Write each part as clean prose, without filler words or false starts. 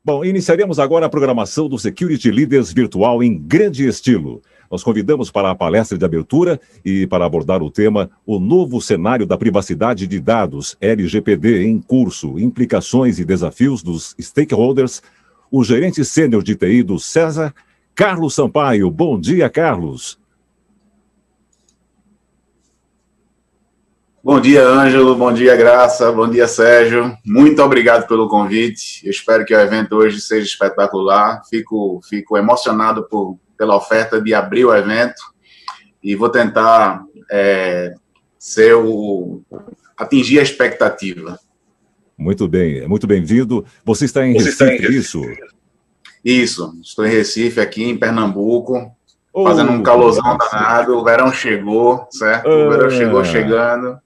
Bom, iniciaremos agora a programação do Security Leaders Virtual em grande estilo. Nós convidamos para a palestra de abertura e para abordar o tema O Novo Cenário da Privacidade de Dados, LGPD em curso, implicações e desafios dos stakeholders, o gerente sênior de TI do César, Carlos Sampaio. Bom dia, Carlos. Bom dia, Ângelo. Bom dia, Graça. Bom dia, Sérgio. Muito obrigado pelo convite. Eu espero que o evento hoje seja espetacular. Fico emocionado pela oferta de abrir o evento e vou tentar atingir a expectativa. Muito bem, muito bem-vindo. Você está em Recife, isso? Isso. Estou em Recife, aqui em Pernambuco, fazendo um calorzão danado. O verão chegou, certo? O verão chegando.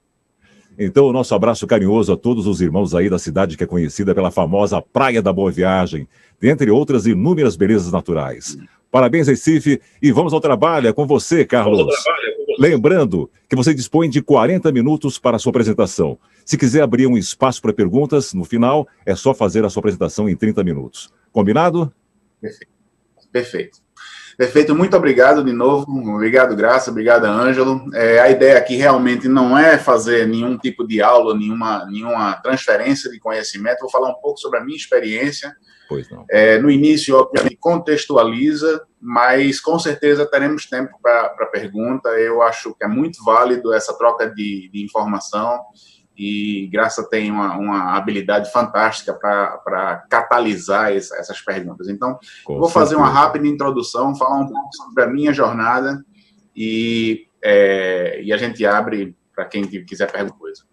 Então, o nosso abraço carinhoso a todos os irmãos aí da cidade que é conhecida pela famosa Praia da Boa Viagem, dentre outras inúmeras belezas naturais. Parabéns, Recife, e vamos ao trabalho. É com você, Carlos. Lembrando que você dispõe de 40 minutos para a sua apresentação. Se quiser abrir um espaço para perguntas, no final, é só fazer a sua apresentação em 30 minutos. Combinado? Perfeito. Perfeito, muito obrigado de novo. Obrigado, Graça, obrigado, Ângelo. A ideia aqui realmente não é fazer nenhum tipo de aula, nenhuma transferência de conhecimento. Vou falar um pouco sobre a minha experiência. Pois não. No início, obviamente, contextualiza, mas com certeza teremos tempo para pergunta. Eu acho que é muito válido essa troca de informação. E Graça tem uma habilidade fantástica para catalisar essas perguntas. Então, vou fazer uma rápida introdução, falar um pouco sobre a minha jornada e a gente abre para quem quiser perguntar coisa.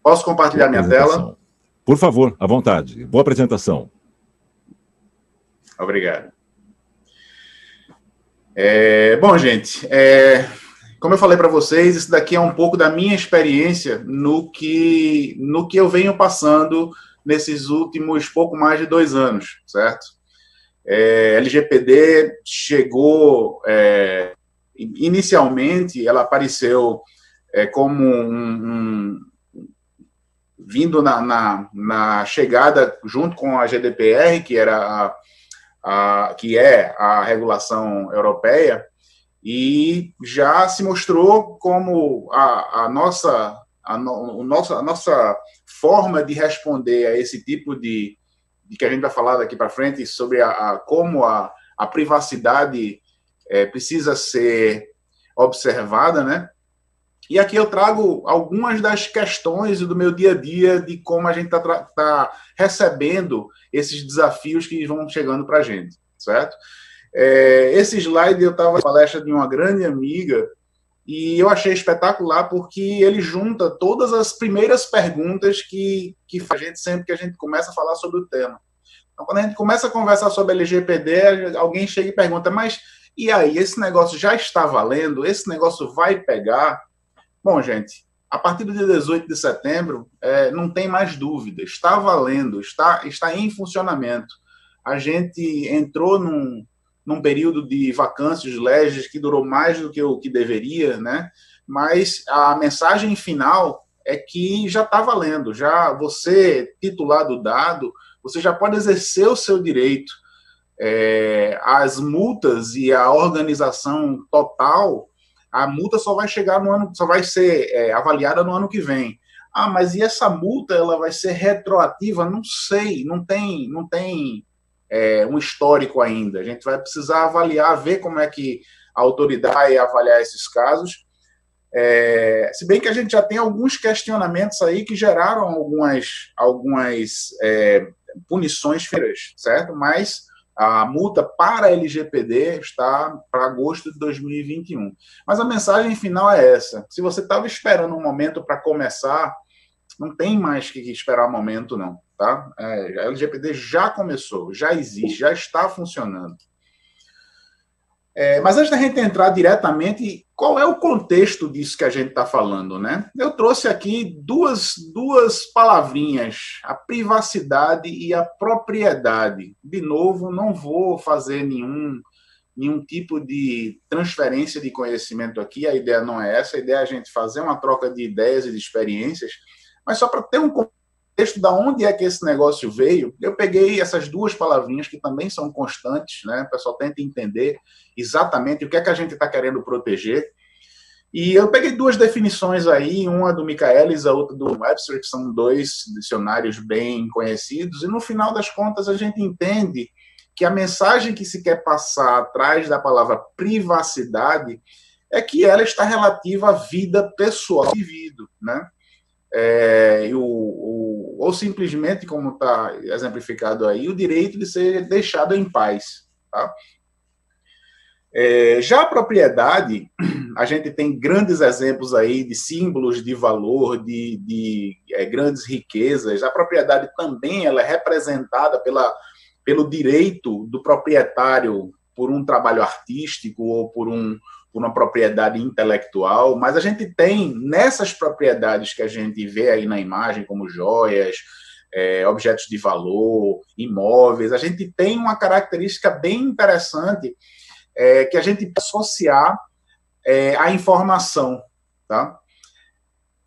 Posso compartilhar minha tela? Por favor, à vontade. Boa apresentação. Obrigado. Bom, gente, como eu falei para vocês, isso daqui é um pouco da minha experiência no que eu venho passando nesses últimos pouco mais de 2 anos, certo? LGPD chegou, inicialmente, ela apareceu como vindo na chegada junto com a GDPR, que é a regulação europeia, e já se mostrou como a nossa forma de responder a esse tipo de que a gente vai falar daqui para frente, sobre como a privacidade precisa ser observada, né? E aqui eu trago algumas das questões do meu dia a dia, de como a gente tá recebendo esses desafios que vão chegando para a gente, certo? Esse slide eu estava na palestra de uma grande amiga e eu achei espetacular porque ele junta todas as primeiras perguntas que a gente sempre que a gente começa a falar sobre o tema. Então, quando a gente começa a conversar sobre LGPD, alguém chega e pergunta, mas e aí, esse negócio já está valendo? Esse negócio vai pegar? Bom, gente, a partir do dia 18 de setembro, não tem mais dúvida, está valendo, está em funcionamento. A gente entrou num período de vacâncias legis que durou mais do que o que deveria, né? Mas a mensagem final é que já está valendo. Já você, titular do dado, você já pode exercer o seu direito. As multas e a organização total, a multa só vai chegar no ano, só vai ser avaliada no ano que vem. Ah, mas e essa multa, ela vai ser retroativa? Não sei, não tem um histórico ainda. A gente vai precisar avaliar, ver como é que a autoridade vai avaliar esses casos. Se bem que a gente já tem alguns questionamentos aí que geraram algumas punições feiras, certo? Mas a multa para a LGPD está para agosto de 2021. Mas a mensagem final é essa. Se você estava esperando um momento para começar, não tem mais que esperar um momento, não. Tá? A LGPD já começou, já existe, já está funcionando. Mas antes da gente entrar diretamente, qual é o contexto disso que a gente está falando, né? Eu trouxe aqui duas palavrinhas, a privacidade e a propriedade. De novo, não vou fazer nenhum tipo de transferência de conhecimento aqui, a ideia não é essa, a ideia é a gente fazer uma troca de ideias e de experiências, mas só para ter um texto da onde é que esse negócio veio, eu peguei essas duas palavrinhas que também são constantes, né? O pessoal tenta entender exatamente o que é que a gente está querendo proteger. E eu peguei duas definições aí, uma do Michaelis, a outra do Webster, que são dois dicionários bem conhecidos, e no final das contas a gente entende que a mensagem que se quer passar atrás da palavra privacidade é que ela está relativa à vida pessoal do indivíduo, né? Ou simplesmente, como está exemplificado aí, o direito de ser deixado em paz. Tá? Já a propriedade, a gente tem grandes exemplos aí de símbolos de valor, de grandes riquezas. A propriedade também ela é representada pelo direito do proprietário por um trabalho artístico ou por uma propriedade intelectual, mas a gente tem nessas propriedades que a gente vê aí na imagem, como joias, objetos de valor, imóveis, a gente tem uma característica bem interessante que a gente pode associar à informação. Tá?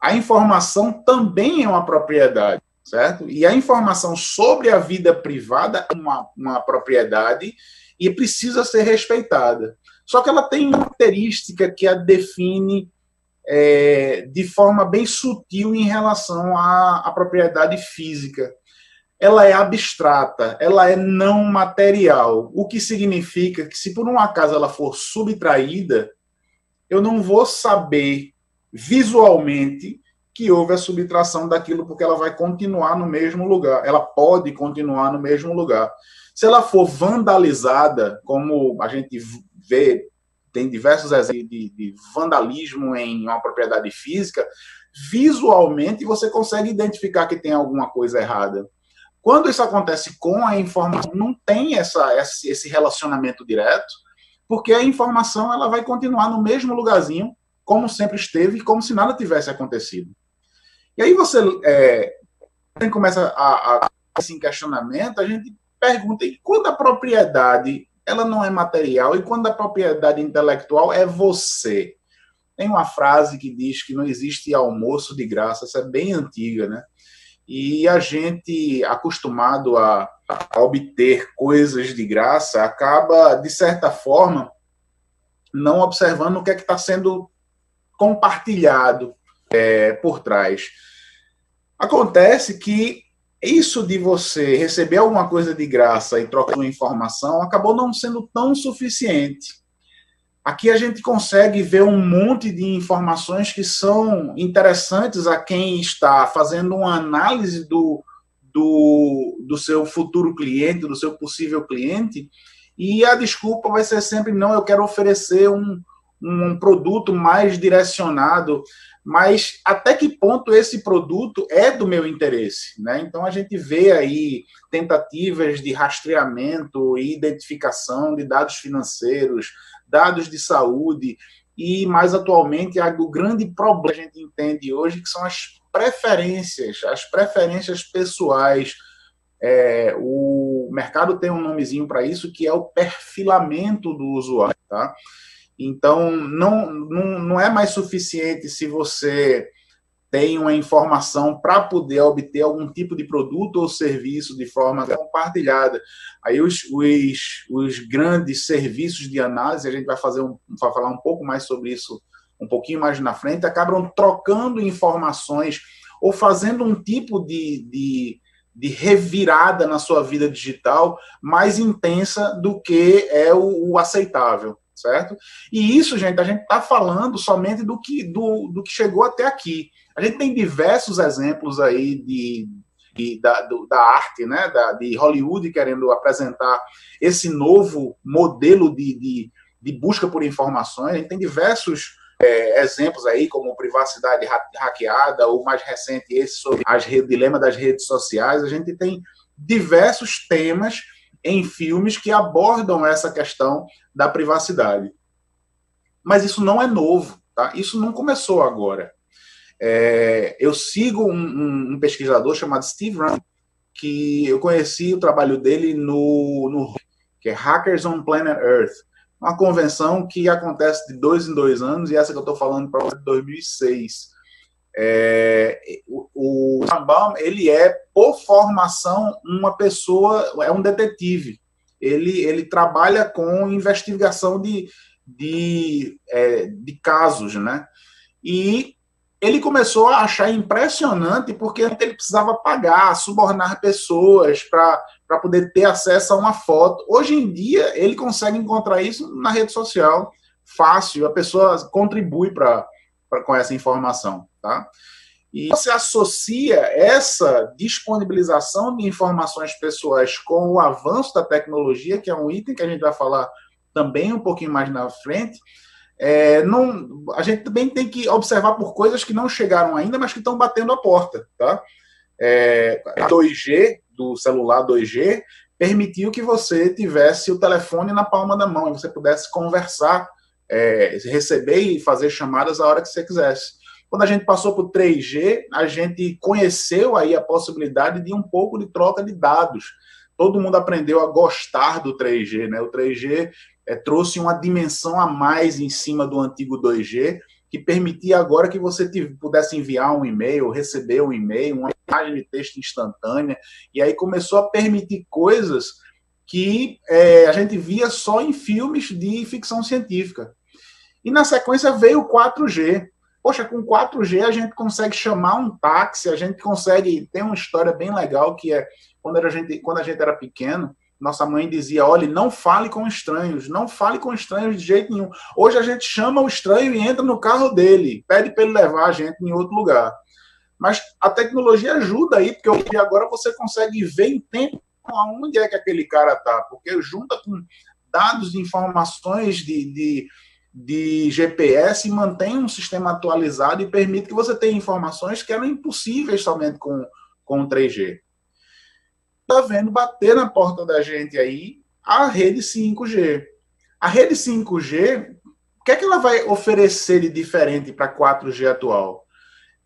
A informação também é uma propriedade, certo? E a informação sobre a vida privada é uma propriedade e precisa ser respeitada. Só que ela tem uma característica que a define de forma bem sutil em relação à propriedade física. Ela é abstrata, ela é não material, o que significa que se por um acaso ela for subtraída, eu não vou saber visualmente que houve a subtração daquilo, porque ela vai continuar no mesmo lugar, ela pode continuar no mesmo lugar. Se ela for vandalizada, como a gente vê, tem diversos exemplos de vandalismo em uma propriedade física, visualmente você consegue identificar que tem alguma coisa errada. Quando isso acontece com a informação, não tem esse relacionamento direto, porque a informação ela vai continuar no mesmo lugarzinho, como sempre esteve, como se nada tivesse acontecido. E aí você começa a esse questionamento, a gente pergunta, e quando a propriedade ela não é material, e quando a propriedade intelectual é você? Tem uma frase que diz que não existe almoço de graça, essa é bem antiga, né? E a gente, acostumado a obter coisas de graça, acaba, de certa forma, não observando o que é que está sendo compartilhado por trás. Acontece que isso de você receber alguma coisa de graça e trocar uma informação acabou não sendo tão suficiente. Aqui a gente consegue ver um monte de informações que são interessantes a quem está fazendo uma análise do seu futuro cliente, do seu possível cliente, e a desculpa vai ser sempre, não, eu quero oferecer um produto mais direcionado, mas até que ponto esse produto é do meu interesse, né? Então a gente vê aí tentativas de rastreamento e identificação de dados financeiros, dados de saúde, e mais atualmente o grande problema que a gente entende hoje, que são as preferências pessoais. O mercado tem um nomezinho para isso, que é o perfilamento do usuário, tá? Então, não é mais suficiente se você tem uma informação para poder obter algum tipo de produto ou serviço de forma compartilhada. Aí os grandes serviços de análise, a gente vai falar um pouco mais sobre isso um pouquinho mais na frente, acabam trocando informações ou fazendo um tipo de revirada na sua vida digital mais intensa do que é o aceitável. Certo? E isso, gente, a gente está falando somente do que chegou até aqui. A gente tem diversos exemplos aí da arte, né? De Hollywood querendo apresentar esse novo modelo de busca por informações. A gente tem diversos exemplos aí, como privacidade hackeada, ou mais recente esse sobre o dilema das redes sociais. A gente tem diversos temas em filmes que abordam essa questão da privacidade. Mas isso não é novo, tá? Isso não começou agora. Eu sigo um pesquisador chamado Steve Rand, que eu conheci o trabalho dele que é Hackers on Planet Earth, uma convenção que acontece de 2 em 2 anos, e essa que eu estou falando para de 2006. O Rosenbaum, ele é, por formação, uma pessoa, é um detetive. Ele trabalha com investigação de casos, né? E ele começou a achar impressionante porque ele precisava pagar, subornar pessoas para poder ter acesso a uma foto. Hoje em dia, ele consegue encontrar isso na rede social, fácil, a pessoa contribui com essa informação, tá? E você associa essa disponibilização de informações pessoais com o avanço da tecnologia, que é um item que a gente vai falar também um pouquinho mais na frente. A gente também tem que observar por coisas que não chegaram ainda, mas que estão batendo a porta, tá? A 2G, do celular 2G, permitiu que você tivesse o telefone na palma da mão, e você pudesse conversar, receber e fazer chamadas a hora que você quisesse. Quando a gente passou para o 3G, a gente conheceu aí a possibilidade de um pouco de troca de dados. Todo mundo aprendeu a gostar do 3G, né? O 3G trouxe uma dimensão a mais em cima do antigo 2G, que permitia agora que você pudesse enviar um e-mail, receber um e-mail, uma mensagem de texto instantânea, e aí começou a permitir coisas que a gente via só em filmes de ficção científica. E na sequência veio o 4G. Poxa, com 4G a gente consegue chamar um táxi, a gente consegue... Tem uma história bem legal que é quando a gente era pequeno, nossa mãe dizia, olha, não fale com estranhos, não fale com estranhos de jeito nenhum. Hoje a gente chama o estranho e entra no carro dele, pede para ele levar a gente em outro lugar. Mas a tecnologia ajuda aí, porque agora você consegue ver em tempo aonde é que aquele cara está, porque junta com dados e informações de GPS e mantém um sistema atualizado e permite que você tenha informações que eram impossíveis somente com o 3G. Está vendo bater na porta da gente aí a rede 5G. A rede 5G, o que é que ela vai oferecer de diferente para a 4G atual?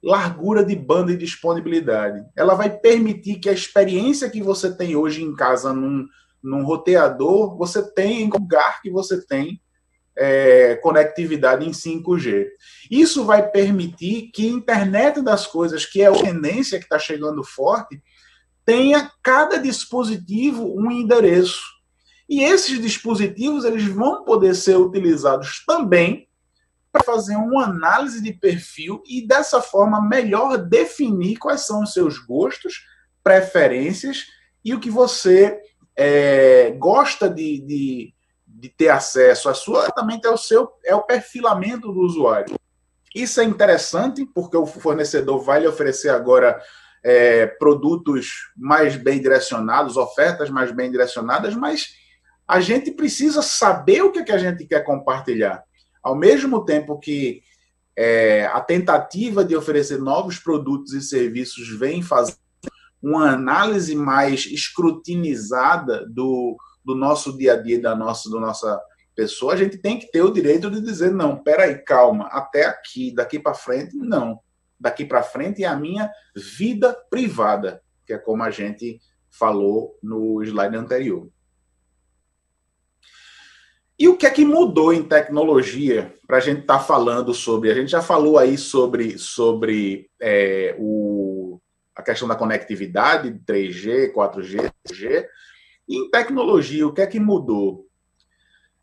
Largura de banda e disponibilidade. Ela vai permitir que a experiência que você tem hoje em casa num roteador, você tem em lugar que você tem conectividade em 5G. Isso vai permitir que a internet das coisas, que é a tendência que está chegando forte, tenha cada dispositivo um endereço. E esses dispositivos eles vão poder ser utilizados também para fazer uma análise de perfil e, dessa forma, melhor definir quais são os seus gostos, preferências e o que você gosta de ter acesso a sua, exatamente é o perfilamento do usuário. Isso é interessante, porque o fornecedor vai lhe oferecer agora produtos mais bem direcionados, ofertas mais bem direcionadas, mas a gente precisa saber o que a gente quer compartilhar. Ao mesmo tempo que a tentativa de oferecer novos produtos e serviços vem fazer uma análise mais escrutinizada do nosso dia a dia, da nossa pessoa, a gente tem que ter o direito de dizer, não, peraí, calma, até aqui, daqui para frente, não. Daqui para frente é a minha vida privada, que é como a gente falou no slide anterior. E o que é que mudou em tecnologia para a gente estar falando sobre? A gente já falou aí sobre a questão da conectividade, 3G, 4G, 5G. E em tecnologia, o que é que mudou?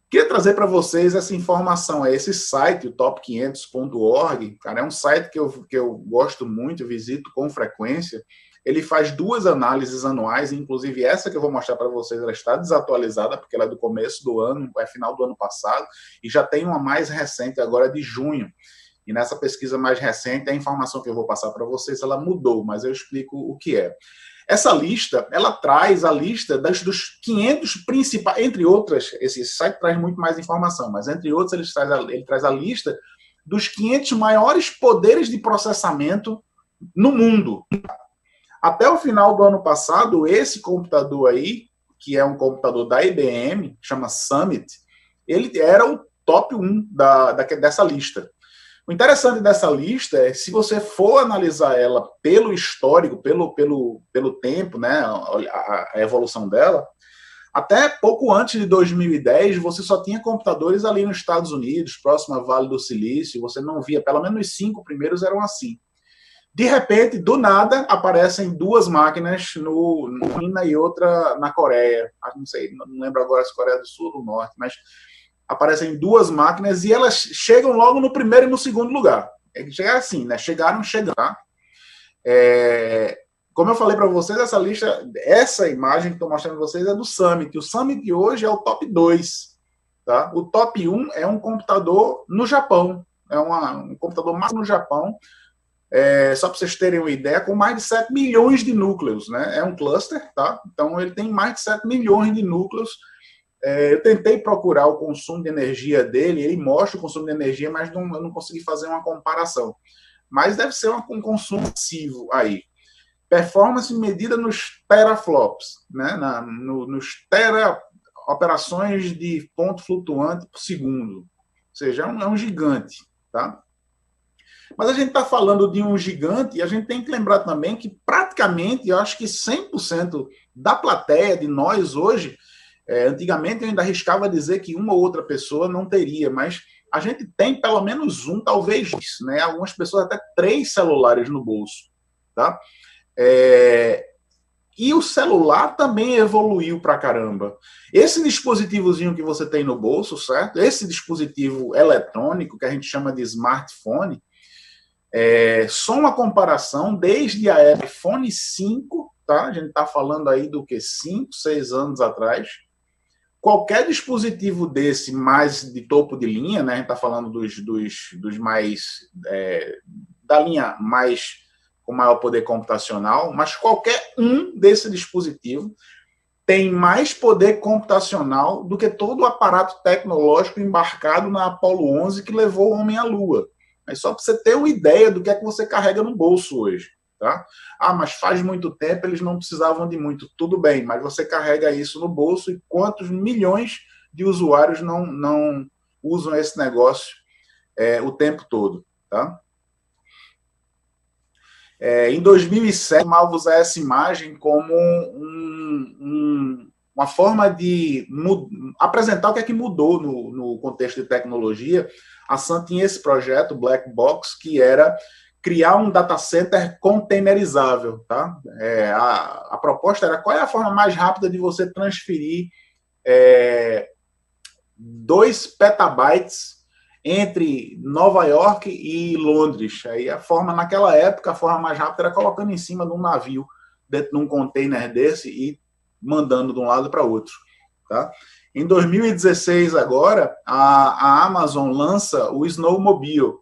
Queria trazer para vocês essa informação, esse site, o top500.org, cara, é um site que eu gosto muito, visito com frequência. Ele faz 2 análises anuais, inclusive essa que eu vou mostrar para vocês, ela está desatualizada, porque ela é do começo do ano, é final do ano passado, e já tem uma mais recente agora de junho. E nessa pesquisa mais recente, a informação que eu vou passar para vocês, ela mudou, mas eu explico o que é. Essa lista, ela traz a lista dos 500 principais, entre outras, esse site traz muito mais informação, mas entre outros ele traz a lista dos 500 maiores poderes de processamento no mundo. Até o final do ano passado, esse computador aí, que é um computador da IBM, chama Summit, ele era o top 1 dessa lista. O interessante dessa lista é, se você for analisar ela pelo histórico, pelo tempo, né, a evolução dela, até pouco antes de 2010, você só tinha computadores ali nos Estados Unidos, próximo ao Vale do Silício, você não via, pelo menos os 5 primeiros eram assim. De repente, do nada, aparecem duas máquinas na China e outra na Coreia. Não sei, não lembro agora se Coreia do Sul ou do Norte, mas aparecem duas máquinas e elas chegam logo no primeiro e no segundo lugar. Chegar assim, né? Chegaram chegando. Tá? Como eu falei para vocês, essa lista, essa imagem que estou mostrando para vocês é do Summit. O Summit de hoje é o top 2. Tá? O top 1 é um computador no Japão. É um computador mais no Japão. Só para vocês terem uma ideia, com mais de 7 milhões de núcleos. Né? É um cluster, tá? Então ele tem mais de 7 milhões de núcleos. Eu tentei procurar o consumo de energia dele, ele mostra o consumo de energia, mas eu não consegui fazer uma comparação. Mas deve ser um consumo massivo aí. Performance medida nos teraflops, né? Nos tera operações de ponto flutuante por segundo. Ou seja, é um gigante, tá? Mas a gente está falando de um gigante e a gente tem que lembrar também que praticamente, eu acho que 100% da plateia de nós hoje, antigamente eu ainda arriscava dizer que uma ou outra pessoa não teria, mas a gente tem pelo menos um, talvez, né? Algumas pessoas até 3 celulares no bolso, tá? E o celular também evoluiu pra caramba. Esse dispositivozinho que você tem no bolso, certo? Esse dispositivo eletrônico, que a gente chama de smartphone, só uma comparação, desde a iPhone 5, tá? A gente está falando aí do que 5, 6 anos atrás. Qualquer dispositivo desse mais de topo de linha, né? A gente está falando dos mais da linha mais com maior poder computacional, mas qualquer um desse dispositivo tem mais poder computacional do que todo o aparato tecnológico embarcado na Apollo 11 que levou o homem à Lua. Mas só para você ter uma ideia do que é que você carrega no bolso hoje. Tá? Mas faz muito tempo eles não precisavam de muito. Tudo bem, mas você carrega isso no bolso e quantos milhões de usuários não usam esse negócio o tempo todo. Tá? Em 2007, eu mal usar essa imagem como uma forma de apresentar o que é que mudou no contexto de tecnologia. A Sun tinha esse projeto, Black Box, que era criar um data center containerizável. Tá? A proposta era qual é a forma mais rápida de você transferir 2 petabytes entre Nova York e Londres. Aí naquela época, a forma mais rápida era colocando em cima de um navio, dentro de um container desse e mandando de um lado para outro. Tá? Em 2016, agora, a Amazon lança o Snowmobile,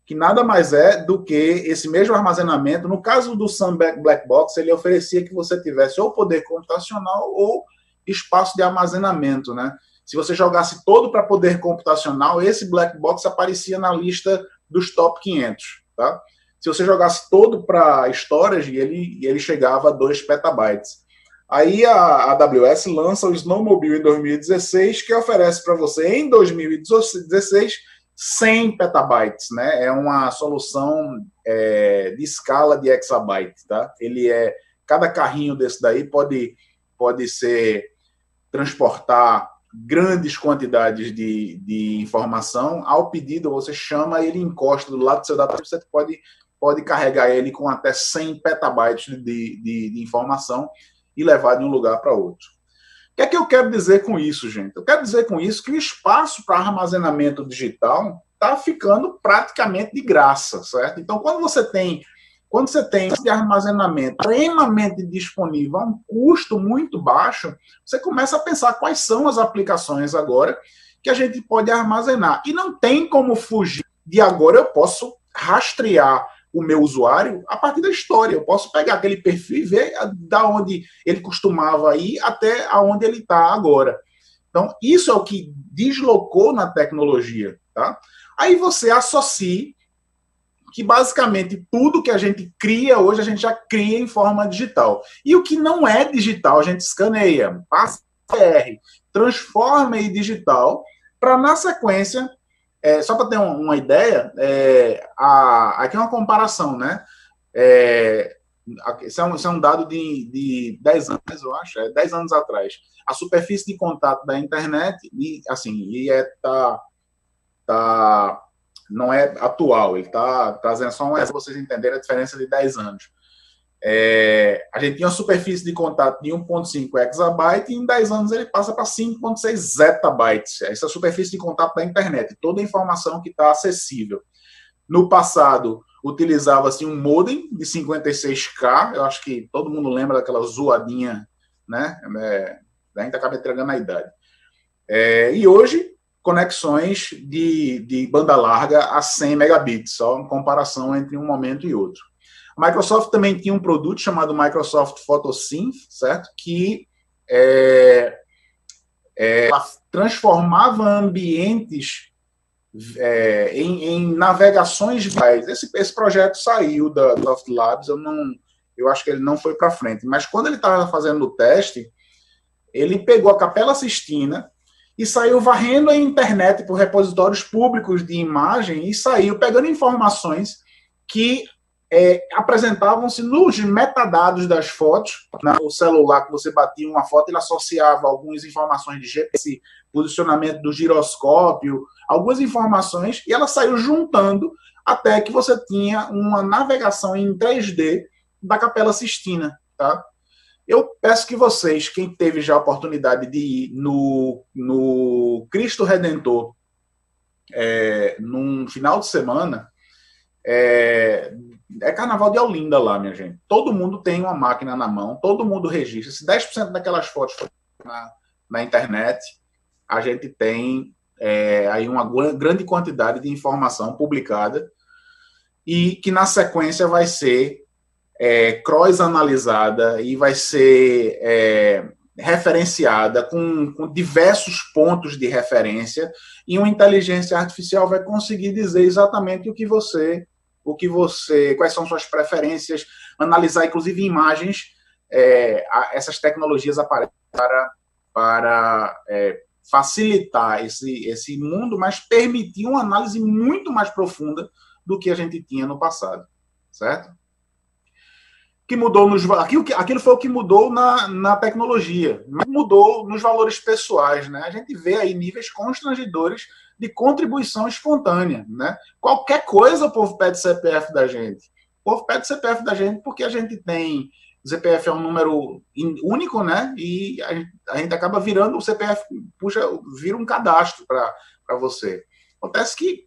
que nada mais é do que esse mesmo armazenamento. No caso do Sun Black Box, ele oferecia que você tivesse ou poder computacional ou espaço de armazenamento, né? Se você jogasse todo para poder computacional, esse Black Box aparecia na lista dos top 500. Tá? Se você jogasse todo para storage, ele chegava a 2 petabytes. Aí a AWS lança o Snowmobile em 2016, que oferece para você, em 2016, 100 petabytes. Né? É uma solução de escala de exabyte. Tá? Cada carrinho desse daí pode transportar grandes quantidades de informação. Ao pedido, você chama, ele encosta do lado do seu data, você pode carregar ele com até 100 petabytes de informação e levar de um lugar para outro. O que é que eu quero dizer com isso, gente? Eu quero dizer com isso que o espaço para armazenamento digital está ficando praticamente de graça, certo? Então, quando você tem esse armazenamento extremamente disponível a um custo muito baixo, você começa a pensar quais são as aplicações agora que a gente pode armazenar. E não tem como fugir de agora eu posso rastrear o meu usuário a partir da história. Eu posso pegar aquele perfil e ver da onde ele costumava ir até aonde ele está agora. Então, isso é o que deslocou na tecnologia. Tá? Aí você associa que basicamente tudo que a gente cria hoje, a gente já cria em forma digital. E o que não é digital, a gente escaneia, passa PR, transforma em digital, para na sequência, só para ter uma ideia, aqui é uma comparação, né? Isso é um dado de 10 anos, eu acho, 10 anos atrás. A superfície de contato da internet, tá não é atual, ele está trazendo só um exemplo para vocês entenderem a diferença de 10 anos. A gente tinha uma superfície de contato de 1,5 exabyte e em 10 anos ele passa para 5,6 zettabytes. Essa é a superfície de contato da internet, toda a informação que está acessível. No passado, utilizava-se um modem de 56K, eu acho que todo mundo lembra daquela zoadinha, né? A gente acaba entregando a idade. E hoje, conexões de banda larga a 100 megabits, só uma comparação entre um momento e outro. A Microsoft também tinha um produto chamado Microsoft PhotoSynth, certo? Que ela transformava ambientes em navegações visuais. Esse projeto saiu da Soft Labs, eu acho que ele não foi para frente, mas quando ele estava fazendo o teste, ele pegou a Capela Sistina e saiu varrendo a internet por repositórios públicos de imagem e saiu pegando informações que apresentavam-se nos metadados das fotos. No celular que você batia uma foto, ele associava algumas informações de GPS, posicionamento do giroscópio, algumas informações, e ela saiu juntando até que você tinha uma navegação em 3D da Capela Sistina, tá? Eu peço que vocês, quem teve já a oportunidade de ir no Cristo Redentor num final de semana, Carnaval de Olinda lá, minha gente. Todo mundo tem uma máquina na mão, todo mundo registra. Se 10% daquelas fotos for na internet, a gente tem aí uma grande quantidade de informação publicada e que na sequência vai ser cross-analisada e vai ser referenciada com diversos pontos de referência, e uma inteligência artificial vai conseguir dizer exatamente quais são suas preferências, analisar inclusive imagens. Essas tecnologias aparecem para facilitar esse mundo, mas permitir uma análise muito mais profunda do que a gente tinha no passado, certo? Que mudou aquilo foi o que mudou na tecnologia, mas mudou nos valores pessoais, né? A gente vê aí níveis constrangedores de contribuição espontânea, né? Qualquer coisa o povo pede CPF da gente. O povo pede CPF da gente porque a gente tem... O CPF é um número único, né? E a gente acaba virando... O CPF vira um cadastro para você. Acontece que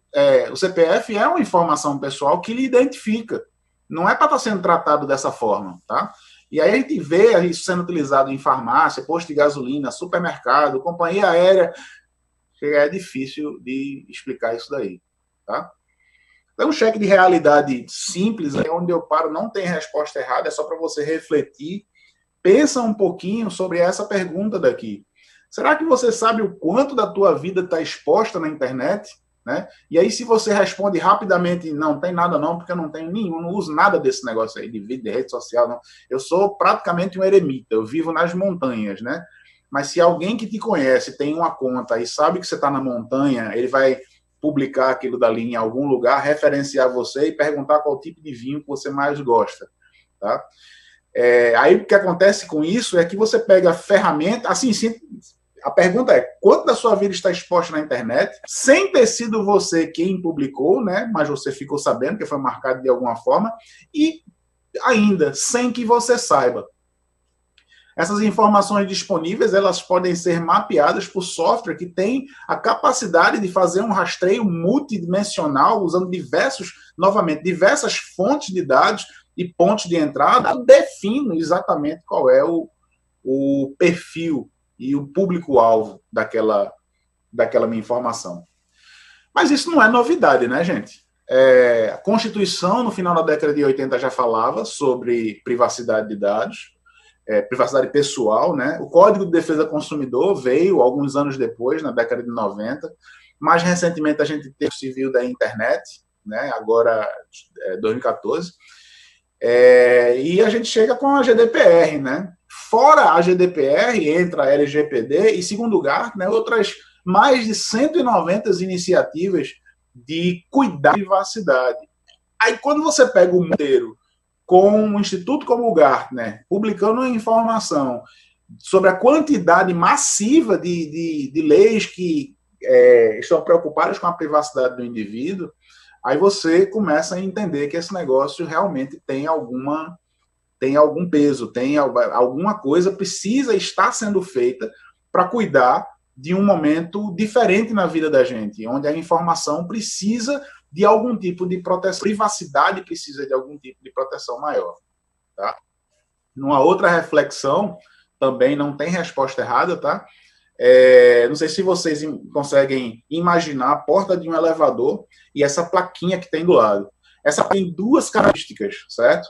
o CPF é uma informação pessoal que lhe identifica. Não é para estar sendo tratado dessa forma, tá? E aí a gente vê isso sendo utilizado em farmácia, posto de gasolina, supermercado, companhia aérea. É difícil de explicar isso daí, tá? Então, um cheque de realidade simples, onde eu paro, não tem resposta errada, é só para você refletir. Pensa um pouquinho sobre essa pergunta daqui. Será que você sabe o quanto da tua vida está exposta na internet? Né? E aí, se você responde rapidamente, não tem nada não, porque eu não tenho nenhum, não uso nada desse negócio aí de vida, de rede social, não. Eu sou praticamente um eremita, eu vivo nas montanhas, né? Mas se alguém que te conhece tem uma conta e sabe que você está na montanha, ele vai publicar aquilo dali em algum lugar, referenciar você e perguntar qual tipo de vinho que você mais gosta, tá? Aí o que acontece com isso é que você pega a ferramenta, assim, a pergunta é, quanto da sua vida está exposta na internet, sem ter sido você quem publicou, né? Mas você ficou sabendo que foi marcado de alguma forma, e ainda, sem que você saiba. Essas informações disponíveis, elas podem ser mapeadas por software que tem a capacidade de fazer um rastreio multidimensional, usando diversas fontes de dados e pontos de entrada, define exatamente qual é o perfil e o público-alvo daquela minha informação. Mas isso não é novidade, né, gente? A Constituição, no final da década de 80, já falava sobre privacidade de dados, privacidade pessoal, né? O Código de Defesa do Consumidor veio alguns anos depois, na década de 90. Mais recentemente, a gente teve o Civil da Internet, né? Agora, 2014. E a gente chega com a GDPR, né? Fora a GDPR, entra a LGPD e, segundo o Gartner, outras mais de 190 iniciativas de cuidar da privacidade. Aí, quando você pega o inteiro com um instituto como o Gartner, publicando uma informação sobre a quantidade massiva de leis que estão preocupadas com a privacidade do indivíduo, Aí você começa a entender que esse negócio realmente tem algum peso, tem alguma coisa precisa estar sendo feita para cuidar de um momento diferente na vida da gente, onde a informação precisa de algum tipo de proteção, a privacidade precisa de algum tipo de proteção maior. Tá? Numa outra reflexão, também não tem resposta errada, tá? Não sei se vocês conseguem imaginar a porta de um elevador e essa plaquinha que tem do lado. Essa tem duas características, certo?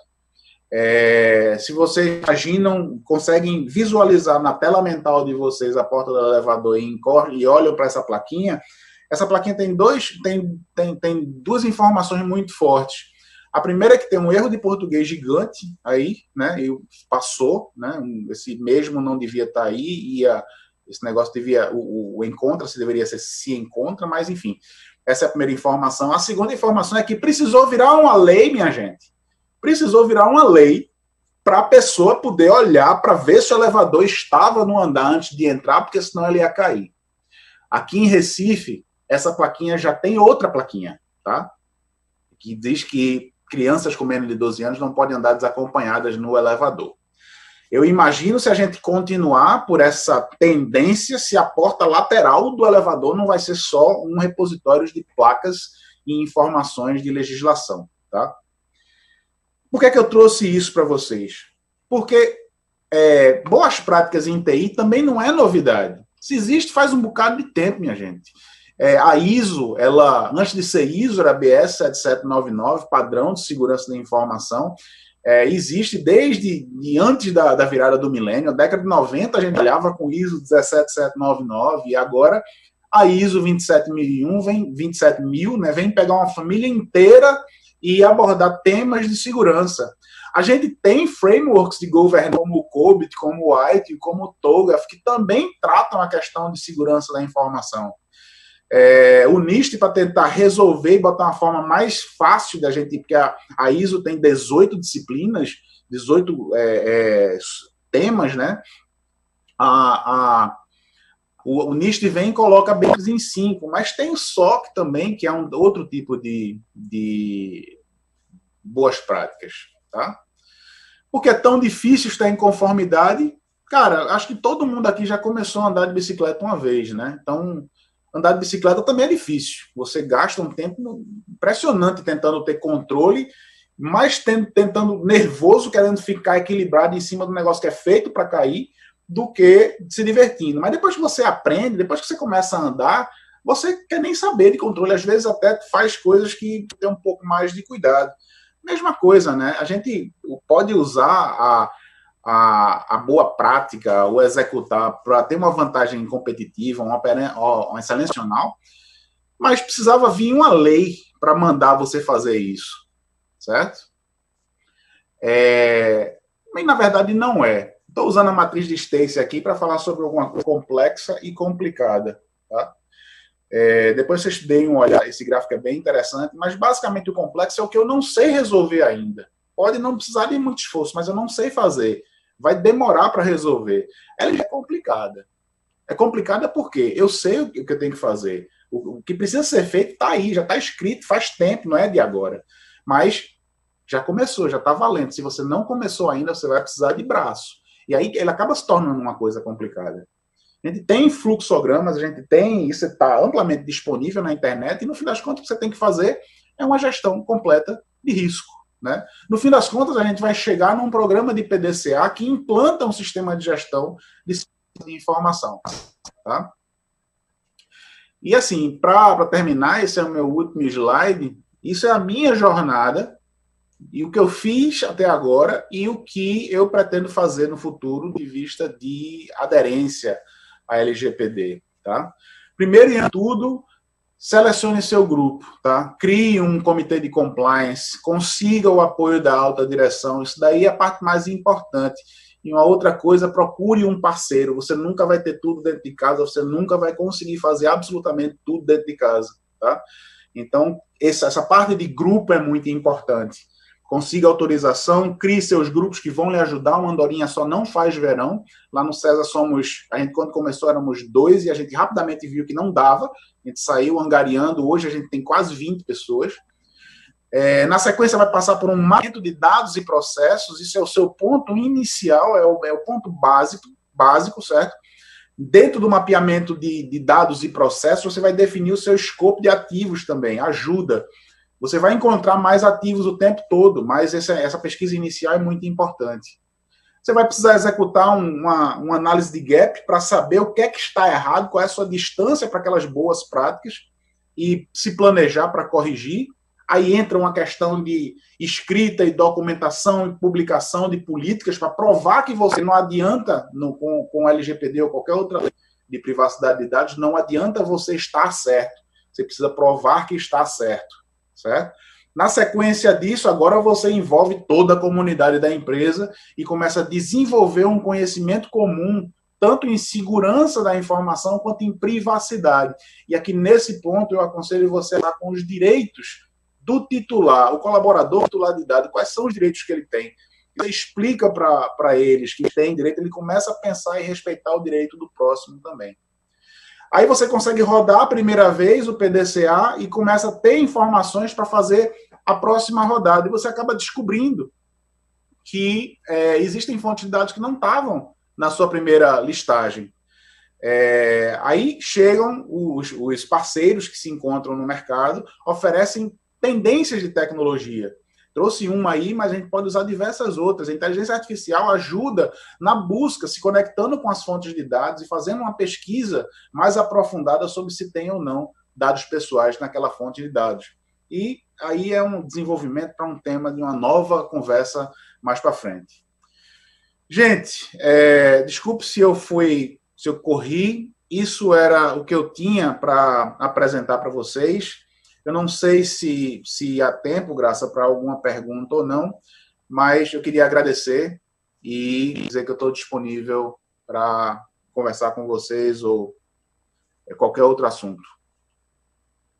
Se vocês imaginam, conseguem visualizar na tela mental de vocês a porta do elevador e olham para essa plaquinha tem duas informações muito fortes. A primeira é que tem um erro de português gigante aí, né? E passou, né? Esse mesmo não devia estar aí, esse negócio devia, o encontra-se deveria ser se encontra, mas enfim, essa é a primeira informação. A segunda informação é que precisou virar uma lei, minha gente. Precisou virar uma lei para a pessoa poder olhar para ver se o elevador estava no andar antes de entrar, porque senão ele ia cair. Aqui em Recife, essa plaquinha já tem outra plaquinha, tá? Que diz que crianças com menos de 12 anos não podem andar desacompanhadas no elevador. Eu imagino, se a gente continuar por essa tendência, se a porta lateral do elevador não vai ser só um repositório de placas e informações de legislação, tá? Por que é que eu trouxe isso para vocês? Porque boas práticas em TI também não é novidade. Se existe, faz um bocado de tempo, minha gente. A ISO, antes de ser ISO, era BS 7799, padrão de segurança da informação. Existe desde antes da virada do milênio. Na década de 90, a gente olhava com ISO 17799, e agora a ISO 27000, né, vem pegar uma família inteira e abordar temas de segurança. A gente tem frameworks de governança como o COBIT, como o ITIL, como o TOGAF, que também tratam a questão de segurança da informação. O NIST, para tentar resolver e botar uma forma mais fácil da gente, porque a ISO tem 18 disciplinas, 18 temas, né? O NIST vem e coloca bem em 5, mas tem o SOC também, que é um outro tipo de boas práticas, tá? Porque é tão difícil estar em conformidade. Cara, acho que todo mundo aqui já começou a andar de bicicleta uma vez, né? Então, andar de bicicleta também é difícil. Você gasta um tempo impressionante tentando ter controle, mas tentando nervoso, querendo ficar equilibrado em cima do negócio que é feito para cair, do que se divertindo. Mas depois que você aprende, depois que você começa a andar, você quer nem saber de controle. Às vezes até faz coisas que tem um pouco mais de cuidado. Mesma coisa, né? A gente pode usar a boa prática, o executar, para ter uma vantagem competitiva, uma excelência nacional, mas precisava vir uma lei para mandar você fazer isso, certo? Mas, na verdade, não é. Estou usando a matriz de Stacey aqui para falar sobre alguma coisa complexa e complicada, tá? Depois vocês deem uma olhada, esse gráfico é bem interessante, mas basicamente o complexo é o que eu não sei resolver ainda. Pode não precisar de muito esforço, mas eu não sei fazer. Vai demorar para resolver. Ela é complicada. É complicada porque eu sei o que eu tenho que fazer. O que precisa ser feito está aí, já está escrito, faz tempo, não é de agora. Mas já começou, já está valendo. Se você não começou ainda, você vai precisar de braço. E aí ele acaba se tornando uma coisa complicada. A gente tem fluxogramas, isso está amplamente disponível na internet, e no fim das contas o que você tem que fazer é uma gestão completa de risco, né? No fim das contas, a gente vai chegar num programa de PDCA que implanta um sistema de gestão de informação, tá? E assim, para terminar, esse é o meu último slide, isso é a minha jornada, e o que eu fiz até agora, e o que eu pretendo fazer no futuro de vista de aderência a LGPD, tá? Primeiro de tudo, selecione seu grupo, tá? Crie um comitê de compliance, consiga o apoio da alta direção, isso daí é a parte mais importante. E uma outra coisa, procure um parceiro, você nunca vai ter tudo dentro de casa, você nunca vai conseguir fazer absolutamente tudo dentro de casa, tá? Então, essa parte de grupo é muito importante. Consiga autorização, crie seus grupos que vão lhe ajudar. Uma andorinha só não faz verão. Lá no César a gente quando começou éramos 2 e a gente rapidamente viu que não dava. A gente saiu angariando, hoje a gente tem quase 20 pessoas. Na sequência, vai passar por um mapeamento de dados e processos. Isso é o seu ponto inicial, é o ponto básico, certo? Dentro do mapeamento de dados e processos, você vai definir o seu escopo de ativos também, ajuda. Você vai encontrar mais ativos o tempo todo, mas essa pesquisa inicial é muito importante. Você vai precisar executar uma análise de gap para saber o que é que está errado, qual é a sua distância para aquelas boas práticas e se planejar para corrigir. Aí entra uma questão de escrita e documentação e publicação de políticas para provar que você não adianta, com o LGPD ou qualquer outra lei de privacidade de dados, não adianta você estar certo. Você precisa provar que está certo, certo? Na sequência disso, agora você envolve toda a comunidade da empresa e começa a desenvolver um conhecimento comum, tanto em segurança da informação quanto em privacidade. E aqui nesse ponto eu aconselho você a estar com os direitos do titular, o colaborador titular de dados, quais são os direitos que ele tem. Você explica para eles que tem direito, ele começa a pensar e respeitar o direito do próximo também. Aí você consegue rodar a primeira vez o PDCA e começa a ter informações para fazer a próxima rodada. E você acaba descobrindo que existem fontes de dados que não estavam na sua primeira listagem. Aí chegam os parceiros que se encontram no mercado, oferecem tendências de tecnologia. Trouxe uma aí, mas a gente pode usar diversas outras. A inteligência artificial ajuda na busca, se conectando com as fontes de dados e fazendo uma pesquisa mais aprofundada sobre se tem ou não dados pessoais naquela fonte de dados. E aí é um desenvolvimento para um tema de uma nova conversa mais para frente. Gente, desculpe se eu corri. Isso era o que eu tinha para apresentar para vocês. Eu não sei se há tempo, Graça, para alguma pergunta ou não, mas eu queria agradecer e dizer que eu estou disponível para conversar com vocês ou qualquer outro assunto.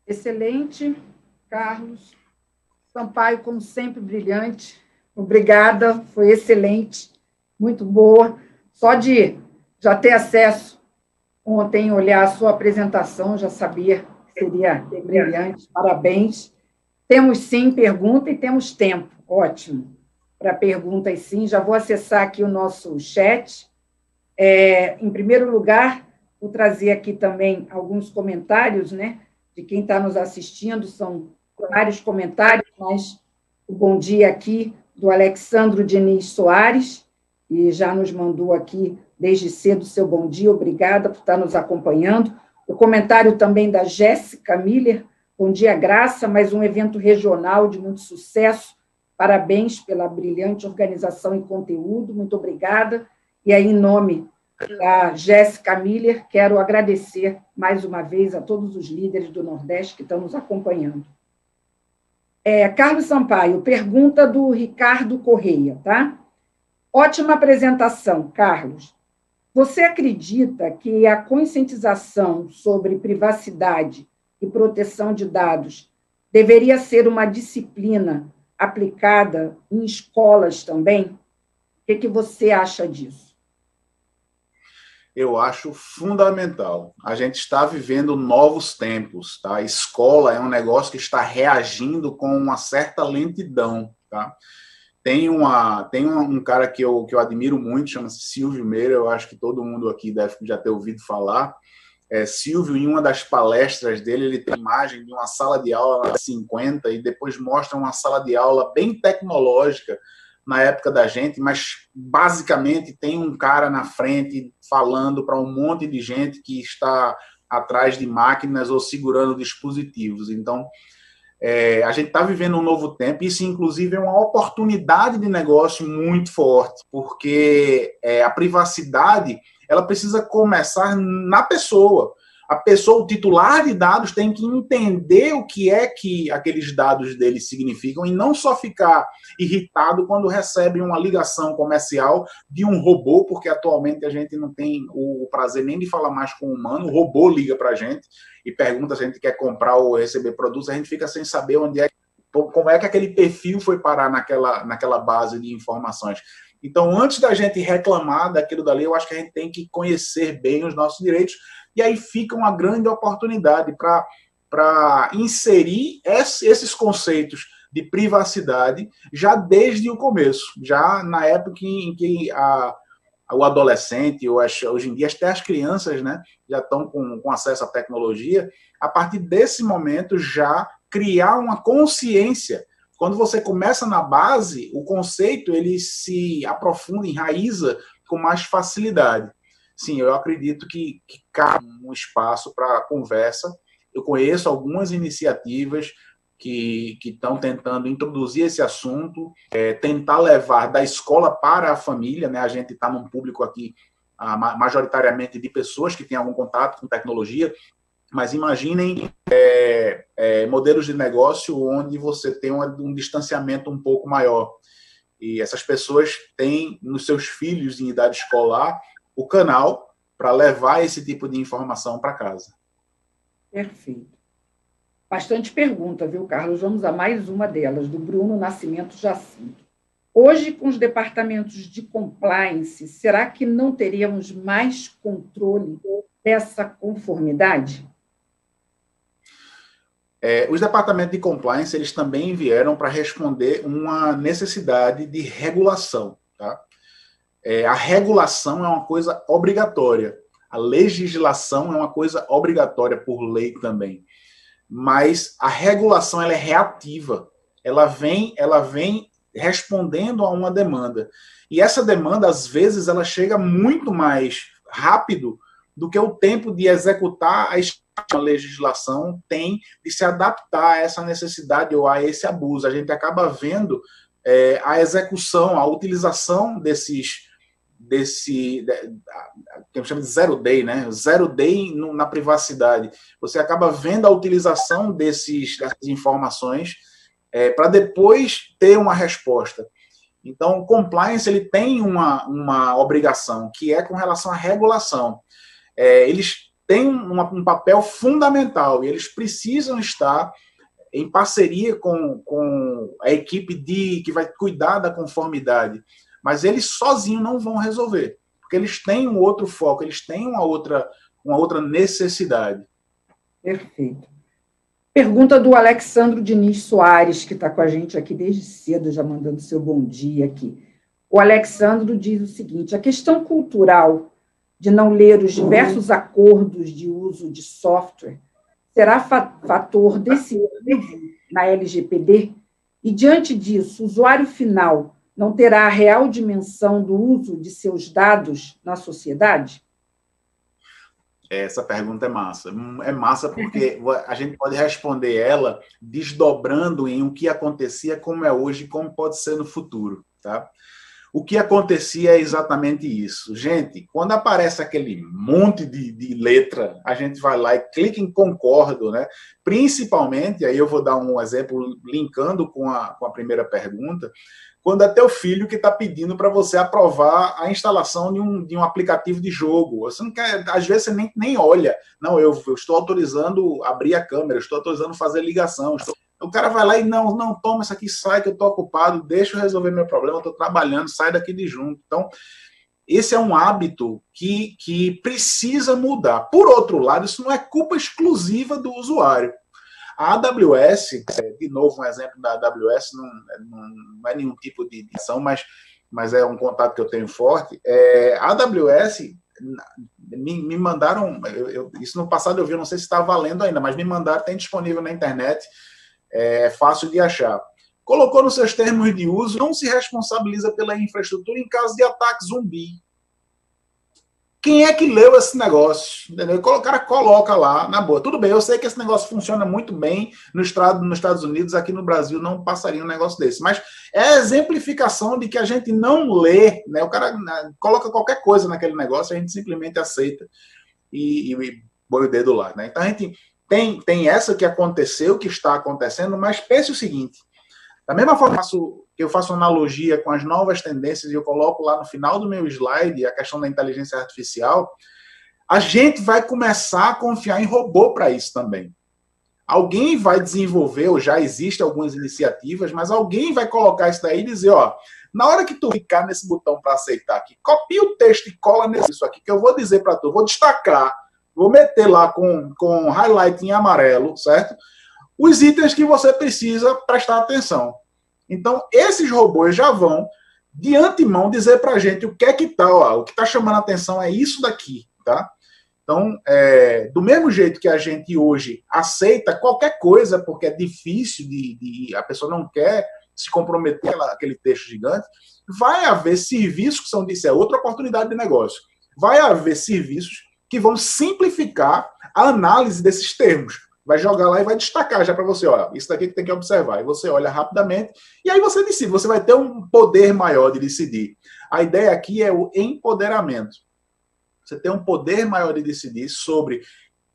Excelente, Carlos. Sampaio, como sempre, brilhante. Obrigada, foi excelente, muito boa. Só de já ter acesso ontem, olhar a sua apresentação, já sabia que seria brilhante. Parabéns. Temos, sim, pergunta e temos tempo. Ótimo. Para perguntas, sim. Já vou acessar aqui o nosso chat. Em primeiro lugar, vou trazer aqui também alguns comentários, né, de quem está nos assistindo. São vários comentários, mas o bom dia aqui do Alexandro Diniz Soares, e já nos mandou aqui desde cedo seu bom dia. Obrigada por estar nos acompanhando. O comentário também da Jéssica Miller. Bom dia, Graça, mais um evento regional de muito sucesso. Parabéns pela brilhante organização e conteúdo. Muito obrigada. E aí, em nome da Jéssica Miller, quero agradecer mais uma vez a todos os líderes do Nordeste que estão nos acompanhando. Carlos Sampaio, pergunta do Ricardo Correia, tá? Ótima apresentação, Carlos. Você acredita que a conscientização sobre privacidade e proteção de dados deveria ser uma disciplina aplicada em escolas também? O que você acha disso? Eu acho fundamental. A gente está vivendo novos tempos, tá? A escola é um negócio que está reagindo com uma certa lentidão, tá? Tem um cara que eu admiro muito, chama-se Silvio Meira, eu acho que todo mundo aqui deve já ter ouvido falar. Silvio, em uma das palestras dele, ele tem imagem de uma sala de aula 50 e depois mostra uma sala de aula bem tecnológica na época da gente, mas basicamente tem um cara na frente falando para um monte de gente que está atrás de máquinas ou segurando dispositivos. Então, a gente está vivendo um novo tempo, isso inclusive é uma oportunidade de negócio muito forte, porque a privacidade ela precisa começar na pessoa. A pessoa, o titular de dados, tem que entender o que é que aqueles dados dele significam e não só ficar irritado quando recebe uma ligação comercial de um robô, porque atualmente a gente não tem o prazer nem de falar mais com o humano. O robô liga para a gente e pergunta se a gente quer comprar ou receber produtos, a gente fica sem saber como é que aquele perfil foi parar naquela base de informações. Então, antes da gente reclamar daquilo dali, eu acho que a gente tem que conhecer bem os nossos direitos. E aí fica uma grande oportunidade para inserir esses conceitos de privacidade já desde o começo, já na época em que o adolescente, ou hoje em dia até as crianças, né, já estão com acesso à tecnologia, a partir desse momento já criar uma consciência. Quando você começa na base, o conceito ele se aprofunda, enraiza com mais facilidade. Sim, eu acredito que cabe um espaço para conversa. Eu conheço algumas iniciativas que estão tentando introduzir esse assunto, tentar levar da escola para a família, né? A gente está num público aqui majoritariamente de pessoas que têm algum contato com tecnologia, mas imaginem modelos de negócio onde você tem um distanciamento um pouco maior. E essas pessoas têm nos seus filhos em idade escolar o canal para levar esse tipo de informação para casa. Perfeito. Bastante pergunta, viu, Carlos? Vamos a mais uma delas, do Bruno Nascimento Jacinto. Hoje, com os departamentos de compliance, será que não teríamos mais controle dessa conformidade? Os departamentos de compliance eles também vieram para responder uma necessidade de regulação. Tá? A regulação é uma coisa obrigatória. A legislação é uma coisa obrigatória por lei também. Mas a regulação ela é reativa. Ela vem respondendo a uma demanda. E essa demanda, às vezes, ela chega muito mais rápido do que o tempo de executar a legislação tem de se adaptar a essa necessidade ou a esse abuso. A gente acaba vendo a execução, a utilização que chama de zero day, né? Zero day na privacidade. Você acaba vendo a utilização dessas informações para depois ter uma resposta. Então, o compliance ele tem uma obrigação, que é com relação à regulação. Eles têm um papel fundamental e eles precisam estar em parceria com a equipe que vai cuidar da conformidade. Mas eles sozinhos não vão resolver, porque eles têm um outro foco, eles têm uma outra necessidade. Perfeito. Pergunta do Alexandro Diniz Soares, que está com a gente aqui desde cedo, já mandando seu bom dia aqui. O Alexandro diz o seguinte: a questão cultural de não ler os diversos acordos de uso de software será fator decisivo na LGPD? E, diante disso, o usuário final não terá a real dimensão do uso de seus dados na sociedade? Essa pergunta é massa. É massa porque a gente pode responder ela desdobrando em o que acontecia, como é hoje e como pode ser no futuro. Tá? O que acontecia é exatamente isso. Gente, quando aparece aquele monte de letra, a gente vai lá e clica em concordo, né? Principalmente, aí eu vou dar um exemplo linkando com a primeira pergunta, quando é teu filho que está pedindo para você aprovar a instalação de um aplicativo de jogo. Você não quer, às vezes você nem olha. Não, eu estou autorizando abrir a câmera, eu estou autorizando fazer ligação. O cara vai lá e não, toma isso aqui, sai que eu estou ocupado, deixa eu resolver meu problema, eu estou trabalhando, sai daqui de junto. Então, esse é um hábito que precisa mudar. Por outro lado, isso não é culpa exclusiva do usuário. A AWS, de novo um exemplo da AWS, não é nenhum tipo de ação, mas é um contato que eu tenho forte. A AWS me mandaram, isso no passado eu vi, não sei se está valendo ainda, mas me mandaram, tem disponível na internet, é fácil de achar. Colocou nos seus termos de uso, não se responsabiliza pela infraestrutura em caso de ataque zumbi. Quem é que leu esse negócio? Entendeu? O cara coloca lá, na boa. Tudo bem, eu sei que esse negócio funciona muito bem nos Estados Unidos, aqui no Brasil não passaria um negócio desse. Mas é a exemplificação de que a gente não lê, né? O cara coloca qualquer coisa naquele negócio, a gente simplesmente aceita e põe o dedo lá, né? Então a gente tem essa que aconteceu, que está acontecendo, mas pense o seguinte: da mesma forma que eu faço analogia com as novas tendências e eu coloco lá no final do meu slide a questão da inteligência artificial, a gente vai começar a confiar em robô para isso também. Alguém vai desenvolver, ou já existem algumas iniciativas, mas alguém vai colocar isso daí e dizer, ó, na hora que tu clicar nesse botão para aceitar aqui, copia o texto e cola nisso aqui, que eu vou dizer para tu, vou destacar, vou meter lá com highlight em amarelo, certo? os itens que você precisa prestar atenção. Então, esses robôs já vão, de antemão, dizer para a gente o que é que está, o que está chamando a atenção é isso daqui, tá? Então, do mesmo jeito que a gente hoje aceita qualquer coisa, porque é difícil, a pessoa não quer se comprometer aquele texto gigante, vai haver serviços que são disso, é outra oportunidade de negócio. Vai haver serviços que vão simplificar a análise desses termos. Vai jogar lá e vai destacar já para você, olha, isso daqui que tem que observar. E você olha rapidamente, e aí você decide, você vai ter um poder maior de decidir. A ideia aqui é o empoderamento. Você tem um poder maior de decidir sobre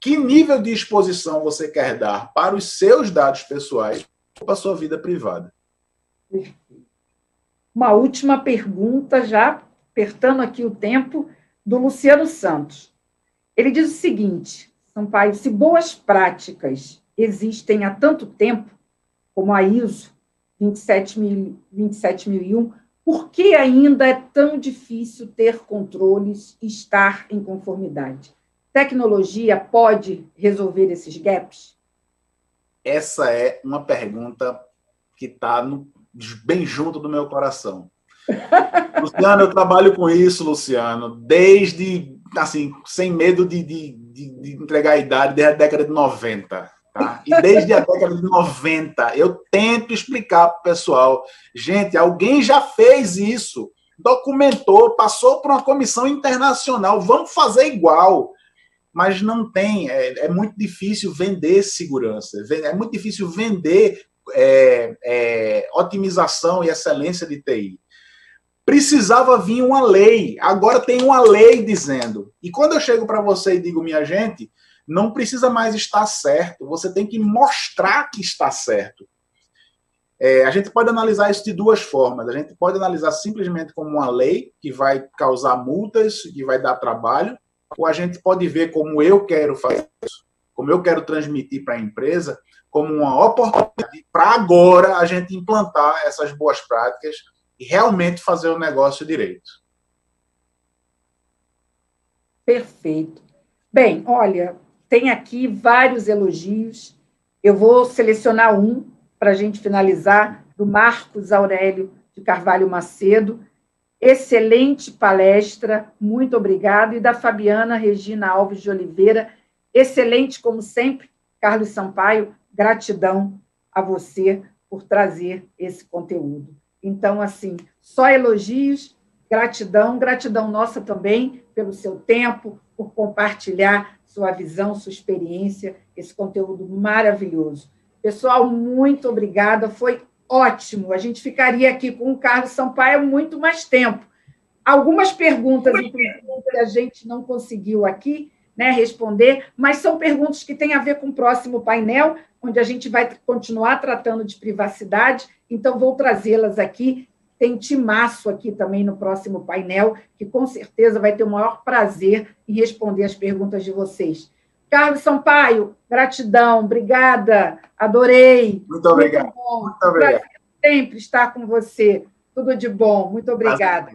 que nível de exposição você quer dar para os seus dados pessoais ou para a sua vida privada. Uma última pergunta, já apertando aqui o tempo, do Luciano Santos. Ele diz o seguinte, Sampaio, se boas práticas existem há tanto tempo, como a ISO 27001, por que ainda é tão difícil ter controles e estar em conformidade? Tecnologia pode resolver esses gaps? Essa é uma pergunta que está bem junto do meu coração. Luciano, eu trabalho com isso, Luciano, desde, assim, sem medo de entregar a idade, desde a década de 90. Tá? E desde a década de 90, eu tento explicar para o pessoal, gente, alguém já fez isso, documentou, passou por uma comissão internacional, vamos fazer igual. Mas não tem, é muito difícil vender segurança, é muito difícil vender otimização e excelência de TI. Precisava vir uma lei, agora tem uma lei dizendo. E quando eu chego para você e digo, minha gente, não precisa mais estar certo, você tem que mostrar que está certo. A gente pode analisar isso de duas formas. A gente pode analisar simplesmente como uma lei que vai causar multas, que vai dar trabalho, ou a gente pode ver como eu quero fazer isso, como eu quero transmitir para a empresa, como uma oportunidade para agora a gente implantar essas boas práticas e realmente fazer o negócio direito. Perfeito. Bem, olha, tem aqui vários elogios. Eu vou selecionar um para a gente finalizar, do Marcos Aurélio de Carvalho Macedo. Excelente palestra, muito obrigado. E da Fabiana Regina Alves de Oliveira, excelente como sempre. Carlos Sampaio, gratidão a você por trazer esse conteúdo. Então, assim, só elogios, gratidão nossa também pelo seu tempo, por compartilhar sua visão, sua experiência, esse conteúdo maravilhoso. Pessoal, muito obrigada, foi ótimo. A gente ficaria aqui com o Carlos Sampaio muito mais tempo. Algumas perguntas, inclusive, que a gente não conseguiu aqui, né, responder, mas são perguntas que têm a ver com o próximo painel, onde a gente vai continuar tratando de privacidade, então vou trazê-las aqui. Tem timaço aqui também no próximo painel, que com certeza vai ter o maior prazer em responder as perguntas de vocês. Carlos Sampaio, gratidão, obrigada, adorei. Muito obrigado. Muito bom. Muito obrigado. Prazer sempre estar com você. Tudo de bom. Muito obrigada.